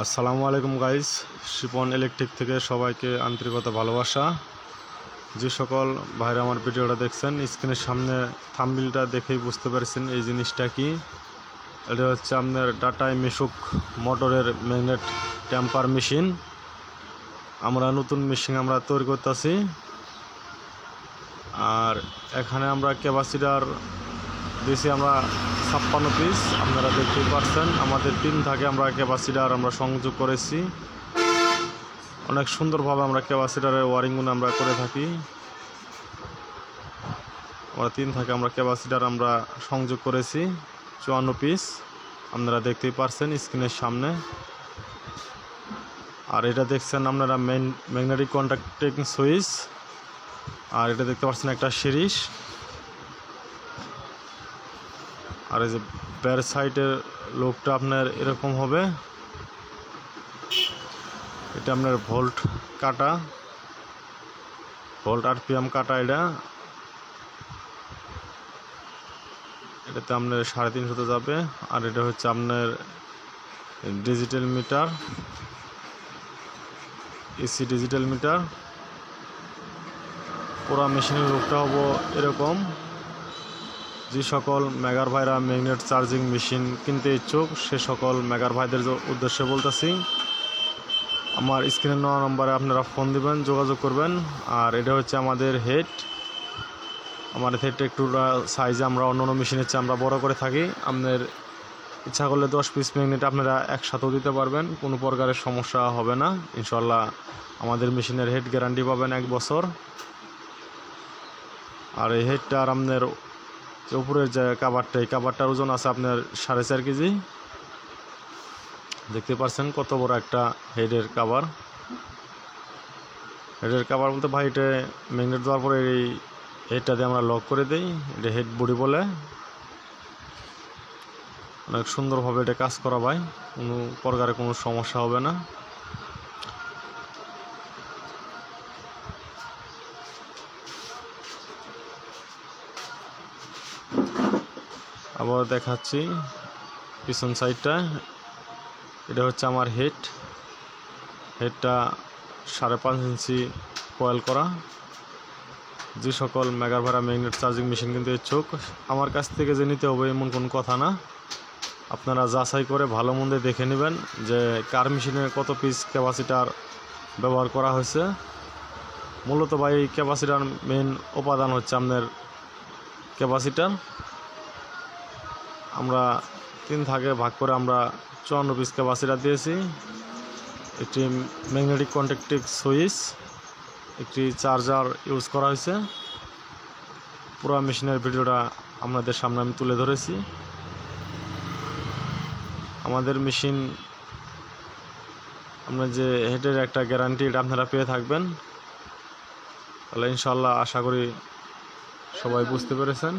আসসালামু আলাইকুম guys, Shipon electric থেকে সবাইকে আন্তরিকতা ভালোবাসা। যে সকল ভাইরা আমার ভিডিওটা দেখছেন, স্ক্রিনের সামনে থাম্বনেলটা দেখেই বুঝতে পারছেন এই জিনিসটা কি। এটা হচ্ছে আপনার টাটা মিশুক মোটরের ম্যাগনেট টেম্পার মেশিন। আমরা নতুন মেশিন আমরা তৈরি করতেছি। আর এখানে আমরা ক্যাপাসিটার দিয়েছি আমরা 56 পিস। আপনারা দেখতেই পাচ্ছেন আমাদের 3 থাকে আমরা ক্যাপাসিটার আমরা সংযোগ করেছি। অনেক সুন্দরভাবে আমরা ক্যাপাসিটারের ওয়ারিংগুলো আমরা করে থাকি। আমরা 3 থাকে আমরা ক্যাপাসিটার আমরা সংযোগ করেছি 54 পিস। আপনারা দেখতেই পাচ্ছেন স্ক্রিনের সামনে। আর এটা দেখছেন আপনারা ম্যাগনেটিক কন্ট্যাক্টিং সুইচ। আর এটা দেখতে পাচ্ছেন একটা সিরিজ। আর এই যে ব্যার সাইডের লোকটা আপনার এরকম হবে। এটা আপনার ভোল্ট কাটা, ভোল্ট আরপিএম কাটা। এটাতে আপনার 350 যাবে। আর এটা হচ্ছে আপনার digital meter, AC digital meter. পুরো মেশিনের লোকটা হবো এরকম। যে সকল মেগার ভাইরা ম্যাগনেট চার্জিং মেশিন কিনতে ইচ্ছুক সে সকল মেগার ভাইদের উদ্দেশ্যে বলতেছি, আমার স্ক্রিনে নেওয়া নম্বরে আপনারা ফোন দিবেন, যোগাযোগ করবেন। আর এটা হচ্ছে আমাদের হেড। আমার হেডটা একটু সাইজে আমরা অন্য অন্য মেশিনের চেয়ে আমরা বড় করে থাকি। আপনার ইচ্ছা করলে 10 পিস ম্যাগনেট আপনারা একসাথেও দিতে পারবেন, কোনো প্রকারের সমস্যা হবে না ইনশাল্লাহ। আমাদের মেশিনের হেড গ্যারান্টি পাবেন 1 বছর। আর এই হেডটা আর আপনার উপরের যে কাভারটা, এই কাভারটার ওজন আছে আপনার 4.5 কেজি। দেখতে পাচ্ছেন কত বড় একটা হেডের কাভার। হেডের কাভার বলতে ভাই এটা ম্যাগনেট দেওয়ার পরে এই হেডটা দিয়ে আমরা লক করে দিই। এটা হেড বডি বলে। অনেক সুন্দরভাবে এটা কাজ করা ভাই, কোনো প্রকারে কোনো সমস্যা হবে না। আবার দেখাচ্ছি পিছন সাইডটা। এটা হচ্ছে আমার হেডটা 5.5 ইঞ্চি কয়েল করা। যে সকল মেগার ভাড়া ম্যাগনেট চার্জিং মেশিন কিন্তু ইচ্ছুক আমার কাছ থেকে যে নিতে হবে এমন কোনো কথা না। আপনারা যাচাই করে ভালো মন্দে দেখে নেবেন যে কার মেশিনে কত পিস ক্যাপাসিটার ব্যবহার করা হয়েছে। মূলত ভাই এই ক্যাপাসিটার মেন উপাদান হচ্ছে আপনার ক্যাপাসিটার। আমরা 3 ভাগে ভাগ করে আমরা 54 পিস ক্যাপাসিটার দিয়েছি। একটি ম্যাগনেটিক কন্ট্যাক্টিং সুইচ, একটি চার্জার ইউজ করা হয়েছে। পুরো মেশিনের ভিডিওটা আপনাদের সামনে আমি তুলে ধরেছি। আমাদের মেশিন আপনার যে হেডের একটা গ্যারান্টি এটা আপনারা পেয়ে থাকবেন। তাহলে ইনশাল্লাহ আশা করি সবাই বুঝতে পেরেছেন।